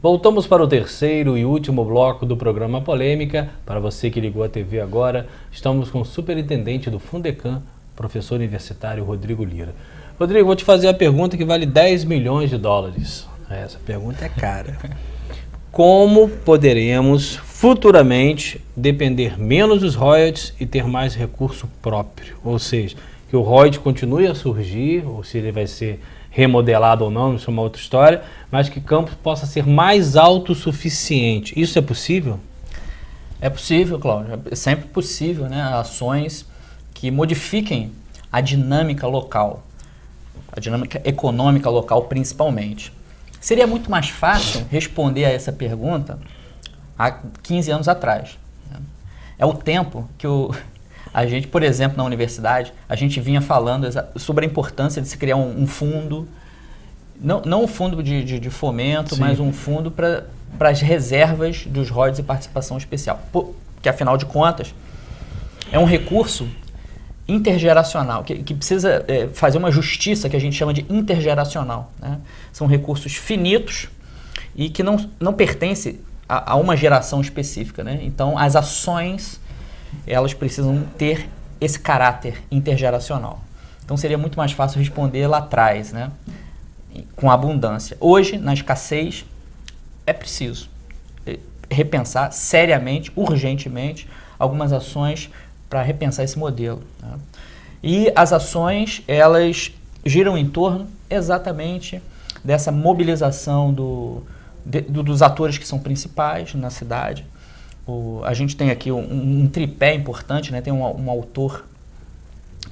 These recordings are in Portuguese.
Voltamos para o terceiro e último bloco do programa Polêmica. Para você que ligou a TV agora, estamos com o superintendente do Fundecam, professor universitário Rodrigo Lira. Rodrigo, vou te fazer a pergunta que vale 10 milhões de dólares. Essa pergunta é cara. Como poderemos futuramente depender menos dos royalties e ter mais recurso próprio? Ou seja, que o royalties continue a surgir, ou se ele vai ser remodelado ou não, isso é uma outra história, mas que Campos possa ser mais autossuficiente. Isso é possível? É possível, Cláudio. É sempre possível, né? Ações que modifiquem a dinâmica local, a dinâmica econômica local principalmente. Seria muito mais fácil responder a essa pergunta há 15 anos atrás. É o tempo que a gente, por exemplo, na universidade, a gente vinha falando sobre a importância de se criar um fundo, não um fundo de fomento, sim, mas um fundo para as reservas dos royalties e participação especial. Que, afinal de contas, é um recurso intergeracional, que precisa fazer uma justiça que a gente chama de intergeracional, né? São recursos finitos e que não pertencem a uma geração específica, né? Então, as ações, elas precisam ter esse caráter intergeracional. Então, seria muito mais fácil responder lá atrás, né? Com abundância. Hoje, na escassez, é preciso repensar seriamente, urgentemente, algumas ações para repensar esse modelo, né? E as ações, elas giram em torno exatamente dessa mobilização dos atores que são principais na cidade. A gente tem aqui um tripé importante, né? Tem um autor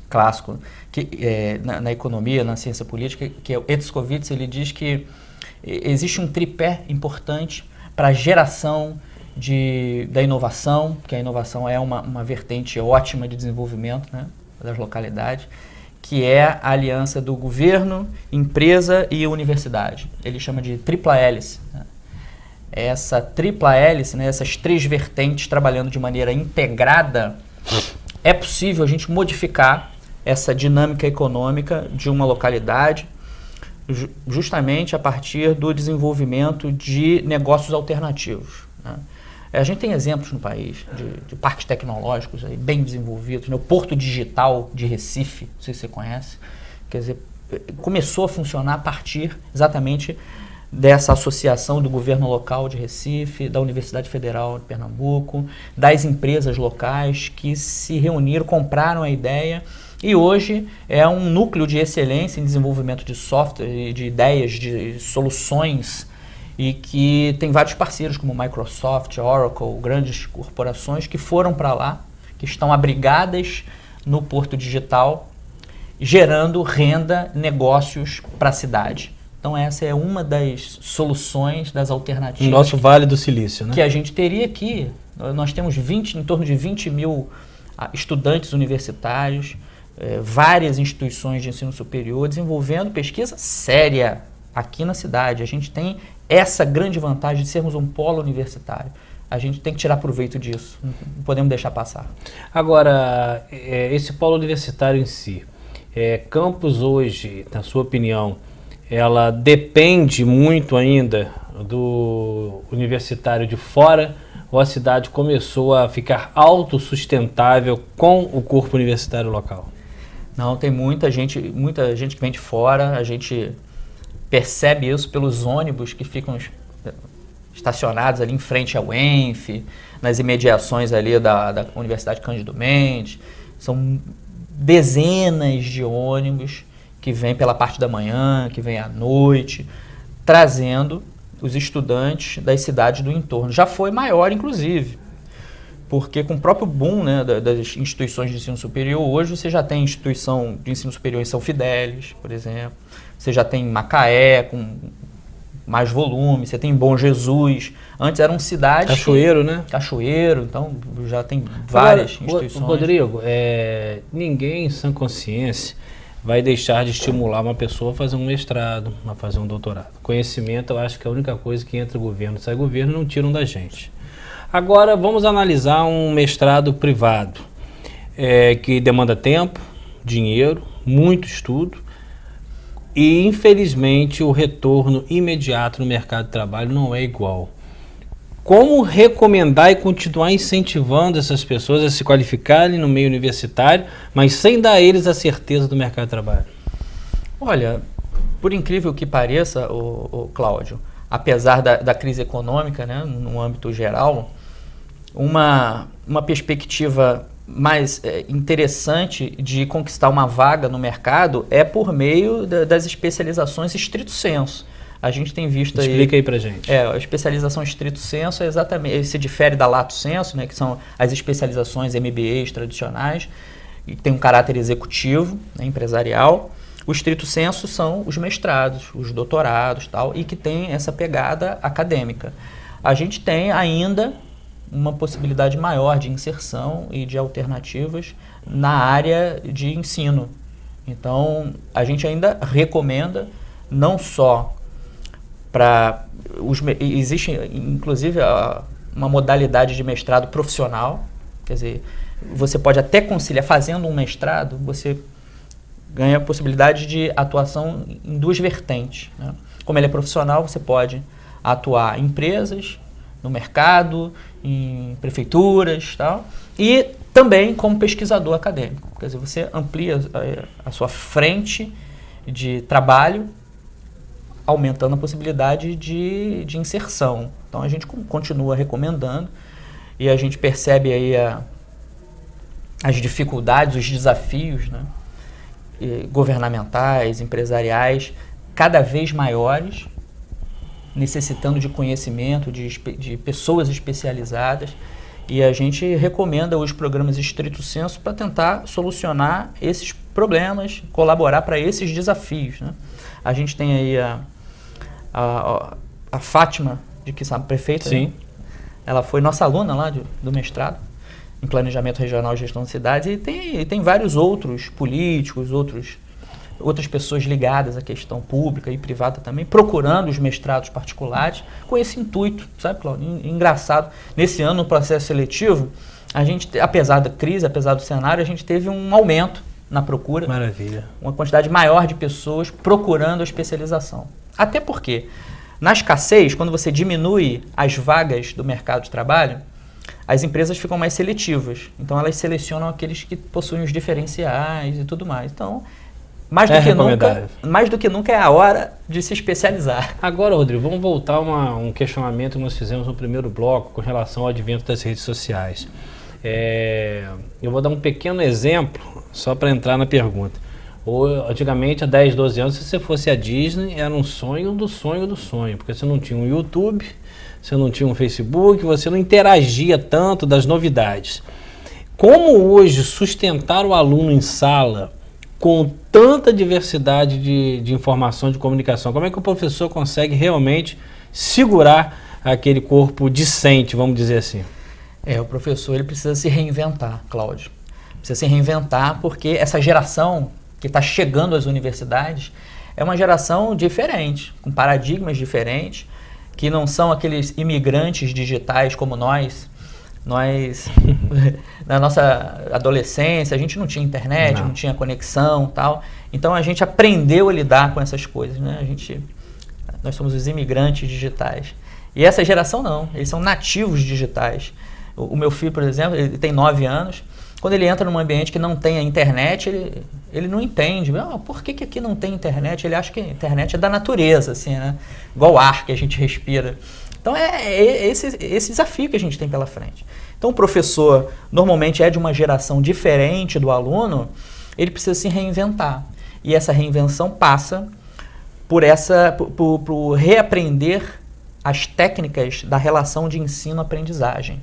clássico que, na economia, na ciência política, que é o Hetzkovitz. Ele diz que existe um tripé importante para a geração da inovação, que a inovação é uma vertente ótima de desenvolvimento, né, das localidades, que é a aliança do governo, empresa e universidade. Ele chama de tripla hélice, né? Essa tripla hélice, né, essas três vertentes trabalhando de maneira integrada, é possível a gente modificar essa dinâmica econômica de uma localidade justamente a partir do desenvolvimento de negócios alternativos, né? A gente tem exemplos no país de parques tecnológicos aí bem desenvolvidos, né? O Porto Digital de Recife, não sei se você conhece, quer dizer, começou a funcionar a partir exatamente dessa associação do governo local de Recife, da Universidade Federal de Pernambuco, das empresas locais que se reuniram, compraram a ideia e hoje é um núcleo de excelência em desenvolvimento de software, de ideias, de soluções, e que tem vários parceiros como Microsoft, Oracle, grandes corporações que foram para lá, que estão abrigadas no Porto Digital, gerando renda, negócios para a cidade. Então essa é uma das soluções, das alternativas. Nosso Vale do Silício, né? Que a gente teria aqui. Nós temos em torno de 20 mil estudantes universitários, várias instituições de ensino superior desenvolvendo pesquisa séria aqui na cidade. A gente tem essa grande vantagem de sermos um polo universitário. A gente tem que tirar proveito disso, não podemos deixar passar. Agora, esse polo universitário em si, Campos hoje, na sua opinião, ela depende muito ainda do universitário de fora, ou a cidade começou a ficar autossustentável com o corpo universitário local? Não, tem muita gente que vem de fora. A gente percebe isso pelos ônibus que ficam estacionados ali em frente ao ENF, nas imediações ali da Universidade Cândido Mendes. São dezenas de ônibus que vêm pela parte da manhã, que vêm à noite, trazendo os estudantes das cidades do entorno. Já foi maior, inclusive, porque com o próprio boom, né, das instituições de ensino superior, hoje você já tem instituição de ensino superior em São Fidélis, por exemplo, você já tem Macaé com mais volume, você tem Bom Jesus. Antes eram cidades... Cachoeiro, né? Cachoeiro, então já tem várias instituições. Rodrigo, ninguém em sã consciência vai deixar de estimular uma pessoa a fazer um mestrado, a fazer um doutorado. Conhecimento, eu acho que é a única coisa que entra governo e sai governo, não tiram da gente. Agora, vamos analisar um mestrado privado, que demanda tempo, dinheiro, muito estudo. e infelizmente o retorno imediato no mercado de trabalho não é igual. Como recomendar e continuar incentivando essas pessoas a se qualificarem no meio universitário, mas sem dar a eles a certeza do mercado de trabalho? Olha, por incrível que pareça, o Cláudio, apesar da crise econômica, né, no âmbito geral, uma perspectiva mais interessante de conquistar uma vaga no mercado é por meio das especializações estrito sensu. A gente tem visto aí... Explica aí pra gente. A especialização estrito sensu é exatamente... Se difere da lato sensu, né, que são as especializações MBAs tradicionais, e tem um caráter executivo, né, empresarial. O estrito sensu são os mestrados, os doutorados, tal, e que tem essa pegada acadêmica. A gente tem ainda uma possibilidade maior de inserção e de alternativas na área de ensino. Então, a gente ainda recomenda não só para... Existe, inclusive, uma modalidade de mestrado profissional, quer dizer, você pode até conciliar, fazendo um mestrado, você ganha a possibilidade de atuação em duas vertentes, né? Como ele é profissional, você pode atuar em empresas, no mercado, em prefeituras, tal, e também como pesquisador acadêmico. Quer dizer, você amplia a sua frente de trabalho, aumentando a possibilidade de inserção. Então, a gente continua recomendando e a gente percebe aí as dificuldades, os desafios, né, governamentais, empresariais, cada vez maiores, necessitando de conhecimento, de pessoas especializadas, e a gente recomenda os programas estrito sensu para tentar solucionar esses problemas, colaborar para esses desafios, né? A gente tem aí a Fátima, de que sabe, prefeita. Sim. Né? Ela foi nossa aluna lá do mestrado em Planejamento Regional e Gestão de Cidades, e tem vários outros políticos, outras pessoas ligadas à questão pública e privada também, procurando os mestrados particulares com esse intuito, sabe, Cláudio? Engraçado. Nesse ano, no processo seletivo, a gente, apesar da crise, apesar do cenário, a gente teve um aumento na procura. Maravilha. Uma quantidade maior de pessoas procurando a especialização. Até porque, na escassez, quando você diminui as vagas do mercado de trabalho, as empresas ficam mais seletivas. Então, elas selecionam aqueles que possuem os diferenciais e tudo mais. Então, mais do que nunca é a hora de se especializar. Agora, Rodrigo, vamos voltar a um questionamento que nós fizemos no primeiro bloco com relação ao advento das redes sociais. Eu vou dar um pequeno exemplo só para entrar na pergunta. Antigamente, há 10, 12 anos, se você fosse a Disney, era um sonho do sonho do sonho, porque você não tinha um YouTube, você não tinha um Facebook, você não interagia tanto das novidades. Como hoje sustentar o aluno em sala com tanta diversidade de informação, de comunicação? Como é que o professor consegue realmente segurar aquele corpo discente, vamos dizer assim? O professor ele precisa se reinventar, Cláudio. Precisa se reinventar porque essa geração que está chegando às universidades é uma geração diferente, com paradigmas diferentes, que não são aqueles imigrantes digitais como nós. Nós, na nossa adolescência, a gente não tinha internet, não tinha conexão, tal. Então, a gente aprendeu a lidar com essas coisas, né? Nós somos os imigrantes digitais. E essa geração não, eles são nativos digitais. O meu filho, por exemplo, ele tem 9 anos. Quando ele entra num ambiente que não tem a internet, ele não entende. Por que aqui não tem internet? Ele acha que a internet é da natureza, assim, né? Igual o ar que a gente respira. Então, é esse desafio que a gente tem pela frente. Então, o professor normalmente é de uma geração diferente do aluno, ele precisa se reinventar. E essa reinvenção passa por reaprender as técnicas da relação de ensino-aprendizagem.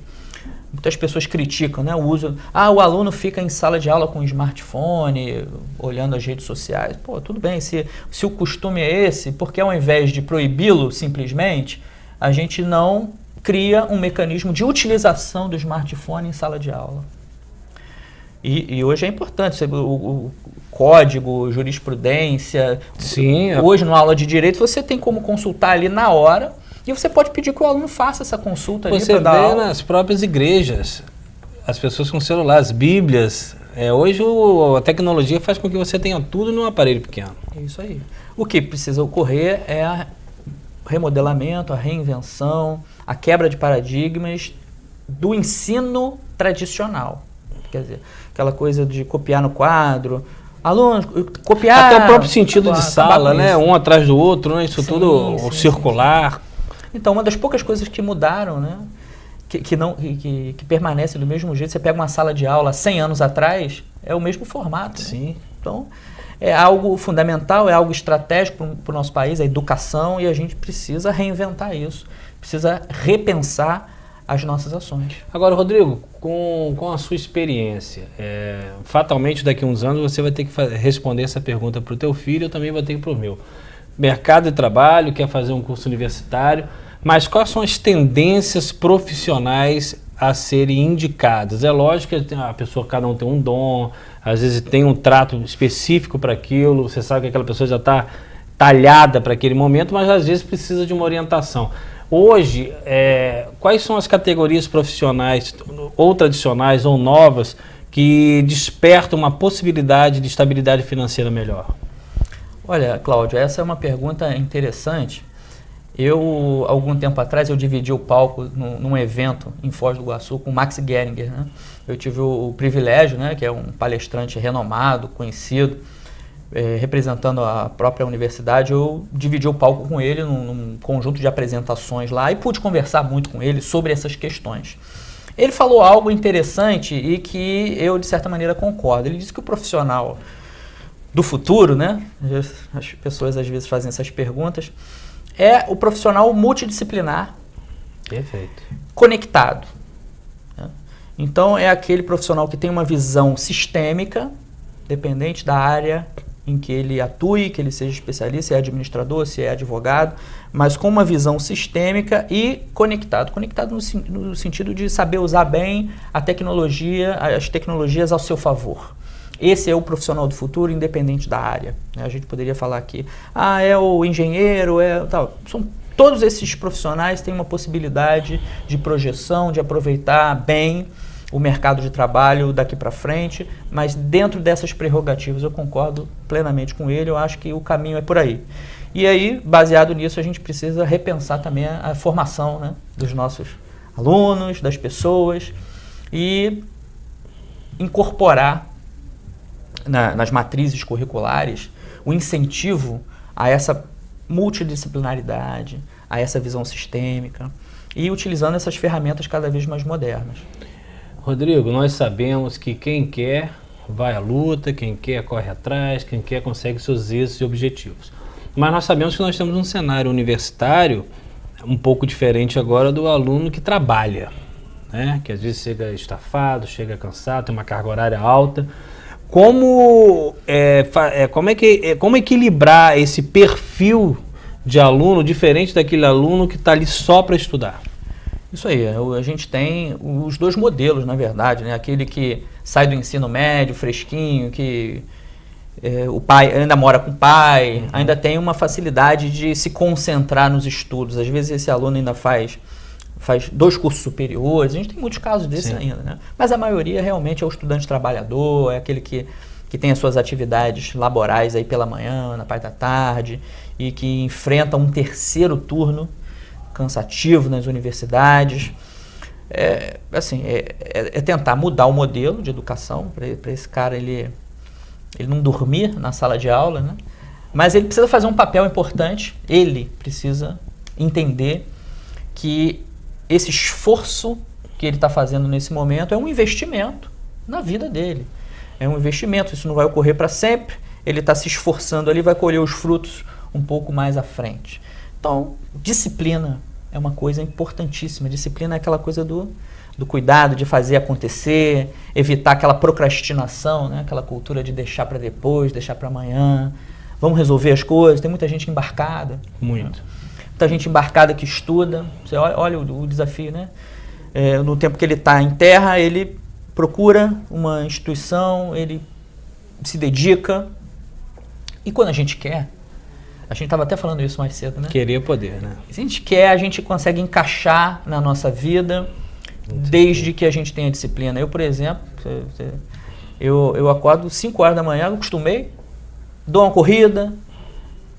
Muitas pessoas criticam, né, o uso... o aluno fica em sala de aula com um smartphone, olhando as redes sociais. Pô, tudo bem, se o costume é esse, porque ao invés de proibi-lo simplesmente, a gente não cria um mecanismo de utilização do smartphone em sala de aula. E hoje é importante, o código, jurisprudência... Sim. Hoje, na aula de direito, você tem como consultar ali na hora, e você pode pedir que o aluno faça essa consulta ali para dar aula. Você vê nas próprias igrejas, as pessoas com celular, as bíblias Hoje a tecnologia faz com que você tenha tudo num aparelho pequeno. É isso aí. O que precisa ocorrer é o remodelamento, a reinvenção, a quebra de paradigmas do ensino tradicional. Quer dizer, aquela coisa de copiar no quadro, alunos, copiar... Até o próprio sentido de sala, né? Um atrás do outro, né? Isso tudo circular. Então, uma das poucas coisas que mudaram, né? Que permanece do mesmo jeito. Você pega uma sala de aula 100 anos atrás, é o mesmo formato. Sim. Né? Então, é algo fundamental, é algo estratégico para o nosso país, a educação, e a gente precisa reinventar isso, precisa repensar as nossas ações. Agora, Rodrigo, com a sua experiência, fatalmente daqui a uns anos você vai ter que responder essa pergunta para o teu filho, eu também vou ter que para o meu. Mercado de trabalho, quer fazer um curso universitário, mas quais são as tendências profissionais a serem indicadas? É lógico que a pessoa, cada um tem um dom, às vezes tem um trato específico para aquilo, você sabe que aquela pessoa já está talhada para aquele momento, mas às vezes precisa de uma orientação. Hoje, quais são as categorias profissionais, ou tradicionais ou novas, que despertam uma possibilidade de estabilidade financeira melhor? Olha, Cláudio, essa é uma pergunta interessante. Algum tempo atrás, eu dividi o palco num evento em Foz do Iguaçu com o Max Geringer, né? Eu tive o privilégio, né, que é um palestrante renomado, conhecido, representando a própria universidade. Eu dividi o palco com ele num conjunto de apresentações lá e pude conversar muito com ele sobre essas questões. Ele falou algo interessante e que eu, de certa maneira, concordo. Ele disse que o profissional do futuro, né, as pessoas às vezes fazem essas perguntas, é o profissional multidisciplinar, perfeito, conectado. Né? Então, é aquele profissional que tem uma visão sistêmica, dependente da área em que ele atue, que ele seja especialista, se é administrador, se é advogado, mas com uma visão sistêmica e conectado. Conectado no sentido de saber usar bem a tecnologia, as tecnologias ao seu favor. Esse é o profissional do futuro, independente da área. A gente poderia falar aqui, é o engenheiro, tal. Todos esses profissionais têm uma possibilidade de projeção, de aproveitar bem o mercado de trabalho daqui para frente, mas dentro dessas prerrogativas eu concordo plenamente com ele, eu acho que o caminho é por aí. E aí, baseado nisso, a gente precisa repensar também a formação, né, dos nossos alunos, das pessoas, e incorporar nas matrizes curriculares o incentivo a essa multidisciplinaridade, a essa visão sistêmica, e utilizando essas ferramentas cada vez mais modernas. Rodrigo, nós sabemos que quem quer vai à luta, quem quer corre atrás, quem quer consegue seus êxitos e objetivos. Mas nós sabemos que nós temos um cenário universitário um pouco diferente agora do aluno que trabalha, né? Que às vezes chega estafado, chega cansado, tem uma carga horária alta. Como equilibrar esse perfil de aluno diferente daquele aluno que está ali só para estudar? Isso aí, a gente tem os dois modelos, na verdade, né? Aquele que sai do ensino médio, fresquinho, que o pai ainda mora com o pai, ainda tem uma facilidade de se concentrar nos estudos. Às vezes esse aluno ainda faz 2 cursos superiores, a gente tem muitos casos desses ainda, né? Mas a maioria realmente é o estudante trabalhador, é aquele que tem as suas atividades laborais aí pela manhã, na parte da tarde, e que enfrenta um terceiro turno cansativo nas universidades. É tentar mudar o modelo de educação para esse cara ele não dormir na sala de aula, né? Mas ele precisa fazer um papel importante, ele precisa entender que esse esforço que ele está fazendo nesse momento é um investimento na vida dele. É um investimento, isso não vai ocorrer para sempre, ele está se esforçando ali, vai colher os frutos um pouco mais à frente. Então, disciplina é uma coisa importantíssima. Disciplina é aquela coisa do cuidado, de fazer acontecer, evitar aquela procrastinação, né? Aquela cultura de deixar para depois, deixar para amanhã. Vamos resolver as coisas. Tem muita gente embarcada. Muito. Muita gente embarcada que estuda. Você olha o desafio, né? No tempo que ele está em terra, ele procura uma instituição, ele se dedica. E quando a gente quer, a gente estava até falando isso mais cedo, né? Querer poder, né? Se a gente quer, a gente consegue encaixar na nossa vida, desde que a gente tenha disciplina. Eu, por exemplo, Eu acordo 5 horas da manhã, eu acostumei, dou uma corrida,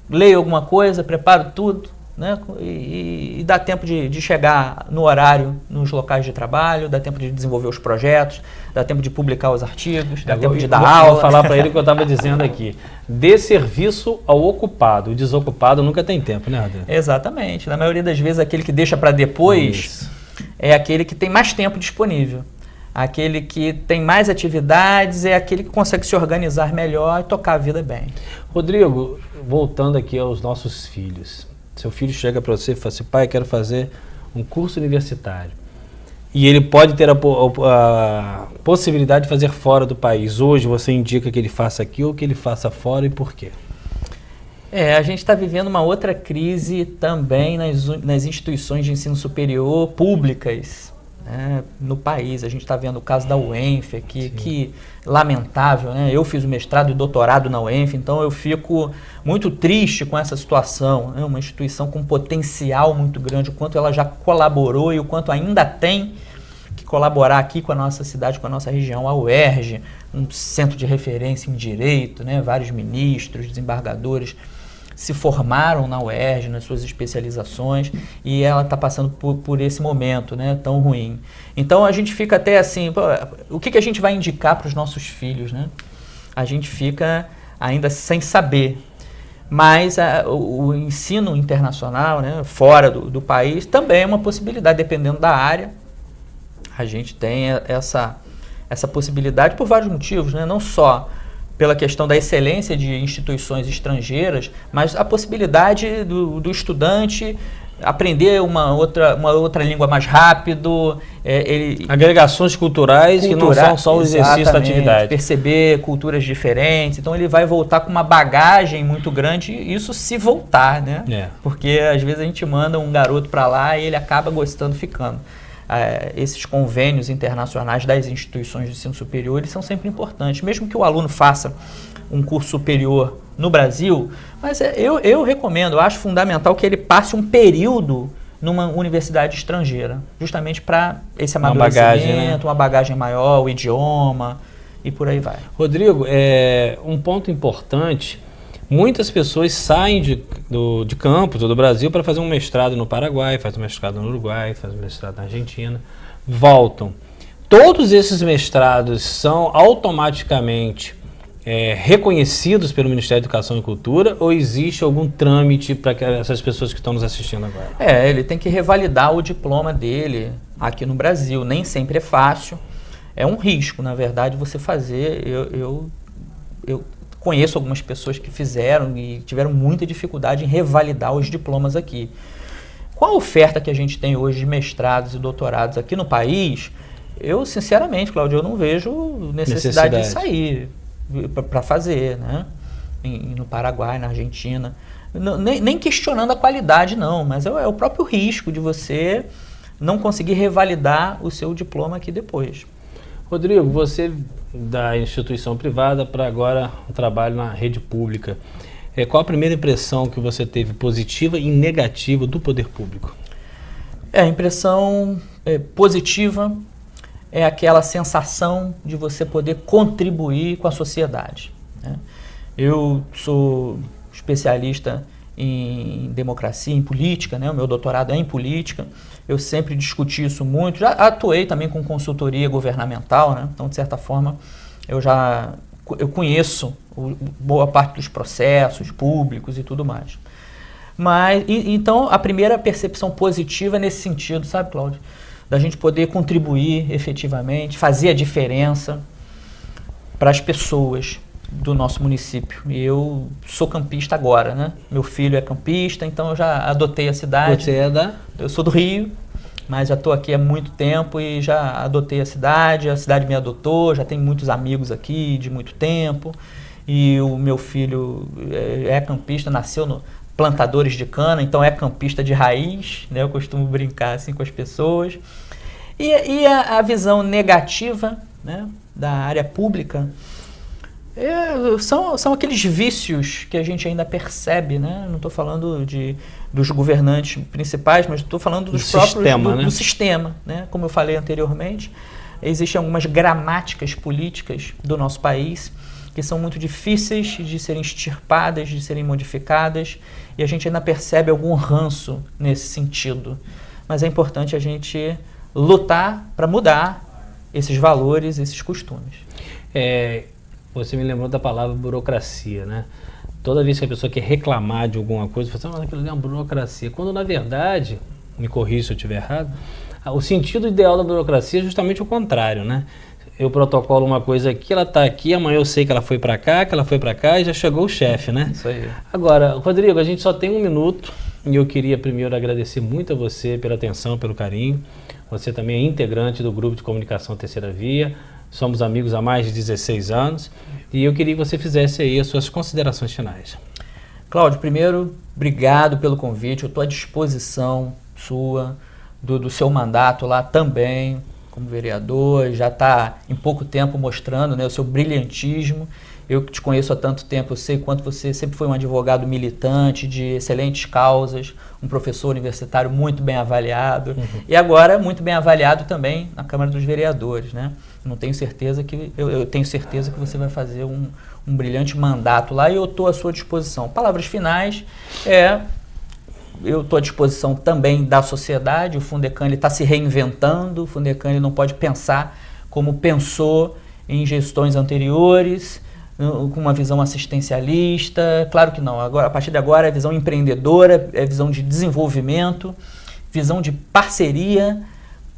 leio alguma coisa, preparo tudo, né? E dá tempo de chegar no horário nos locais de trabalho, dá tempo de desenvolver os projetos, dá tempo de publicar os artigos, dá tempo de dar aula. Vou falar para ele o que eu estava dizendo aqui. Dê serviço ao ocupado. O desocupado nunca tem tempo, né, Rodrigo? Exatamente. Na maioria das vezes, aquele que deixa para depois é aquele que tem mais tempo disponível. Aquele que tem mais atividades é aquele que consegue se organizar melhor e tocar a vida bem. Rodrigo, voltando aqui aos nossos filhos. Seu filho chega para você e fala assim, pai, eu quero fazer um curso universitário. E ele pode ter a possibilidade de fazer fora do país. Hoje você indica que ele faça aqui ou que ele faça fora e por quê? A gente está vivendo uma outra crise também nas instituições de ensino superior públicas, né, no país. A gente está vendo o caso da UENF aqui, que lamentável, né? Eu fiz o mestrado e doutorado na UENF, então eu fico muito triste com essa situação, né? Uma instituição com potencial muito grande, o quanto ela já colaborou e o quanto ainda tem que colaborar aqui com a nossa cidade, com a nossa região. A UERJ, um centro de referência em direito, né? Vários ministros, desembargadores se formaram na UERJ, nas suas especializações, e ela está passando por esse momento, né, tão ruim. Então a gente fica até assim, pô, o que a gente vai indicar para os nossos filhos, né? A gente fica ainda sem saber. Mas o ensino internacional, né, fora do país, também é uma possibilidade, dependendo da área. A gente tem essa possibilidade por vários motivos, né? Não só pela questão da excelência de instituições estrangeiras, mas a possibilidade do estudante aprender uma outra língua mais rápido. Agregações culturais que não são só o exercício da atividade. Perceber culturas diferentes. Então ele vai voltar com uma bagagem muito grande, isso se voltar, né? Porque às vezes a gente manda um garoto para lá e ele acaba gostando, ficando. Esses convênios internacionais das instituições de ensino superior, eles são sempre importantes, mesmo que o aluno faça um curso superior no Brasil, mas eu recomendo, eu acho fundamental que ele passe um período numa universidade estrangeira, justamente para esse amadurecimento, uma bagagem maior, o idioma e por aí vai. Rodrigo, um ponto importante, muitas pessoas saem de campus ou do Brasil para fazer um mestrado no Paraguai, faz um mestrado no Uruguai, faz um mestrado na Argentina, voltam. Todos esses mestrados são automaticamente reconhecidos pelo Ministério da Educação e Cultura ou existe algum trâmite para essas pessoas que estão nos assistindo agora? Ele tem que revalidar o diploma dele aqui no Brasil. Nem sempre é fácil. É um risco, na verdade, você fazer. Eu conheço algumas pessoas que fizeram e tiveram muita dificuldade em revalidar os diplomas aqui. Com a oferta que a gente tem hoje de mestrados e doutorados aqui no país, eu, sinceramente, Cláudio, eu não vejo necessidade de sair para fazer, né? No Paraguai, na Argentina. Nem questionando a qualidade, não, mas é o próprio risco de você não conseguir revalidar o seu diploma aqui depois. Rodrigo, você da instituição privada para agora um trabalho na rede pública. Qual a primeira impressão que você teve, positiva e negativa, do poder público? A impressão positiva é aquela sensação de você poder contribuir com a sociedade, né? Eu sou especialista em democracia, em política, né? O meu doutorado é em política. Eu sempre discuti isso muito. Já atuei também com consultoria governamental, né? Então, de certa forma, eu conheço boa parte dos processos públicos e tudo mais. Mas, então, a primeira percepção positiva é nesse sentido, sabe, Cláudio? Da gente poder contribuir efetivamente, fazer a diferença para as pessoas do nosso município. E eu sou campista agora, né? Meu filho é campista, então eu já adotei a cidade. Você é Eu sou do Rio, mas já estou aqui há muito tempo e já adotei a cidade me adotou, já tenho muitos amigos aqui de muito tempo. E o meu filho é campista, nasceu no Plantadores de Cana, então é campista de raiz, né? Eu costumo brincar assim com as pessoas. E a visão negativa, né, da área pública são aqueles vícios que a gente ainda percebe, né? Não estou falando dos governantes principais, mas estou falando dos próprios sistema, do sistema, né? Como eu falei anteriormente, existem algumas gramáticas políticas do nosso país que são muito difíceis de serem extirpadas, de serem modificadas, e a gente ainda percebe algum ranço nesse sentido. Mas é importante a gente lutar para mudar esses valores, esses costumes. Você me lembrou da palavra burocracia, né? Toda vez que a pessoa quer reclamar de alguma coisa, você fala, mas aquilo ali é uma burocracia. Quando, na verdade, me corrija se eu estiver errado, o sentido ideal da burocracia é justamente o contrário, né? Eu protocolo uma coisa aqui, ela está aqui, amanhã eu sei que ela foi para cá, e já chegou o chefe, né? Isso aí. Agora, Rodrigo, a gente só tem 1 minuto e eu queria primeiro agradecer muito a você pela atenção, pelo carinho. Você também é integrante do Grupo de Comunicação Terceira Via, somos amigos há mais de 16 anos e eu queria que você fizesse aí as suas considerações finais. Cláudio, primeiro, obrigado pelo convite, eu estou à disposição sua, do seu mandato lá também, como vereador, já está em pouco tempo mostrando, né, o seu brilhantismo. Eu que te conheço há tanto tempo, eu sei quanto você sempre foi um advogado militante, de excelentes causas, um professor universitário muito bem avaliado, e agora muito bem avaliado também na Câmara dos Vereadores, né? Eu tenho certeza que você vai fazer um brilhante mandato lá e eu estou à sua disposição. Palavras finais, eu estou à disposição também da sociedade. O Fundecam está se reinventando, o Fundecam não pode pensar como pensou em gestões anteriores, com uma visão assistencialista, claro que não. Agora, a partir de agora é visão empreendedora, é visão de desenvolvimento, visão de parceria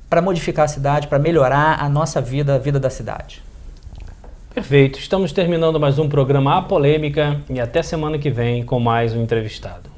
para modificar a cidade, para melhorar a nossa vida, a vida da cidade. Perfeito, estamos terminando mais um programa A Polêmica e até semana que vem com mais um entrevistado.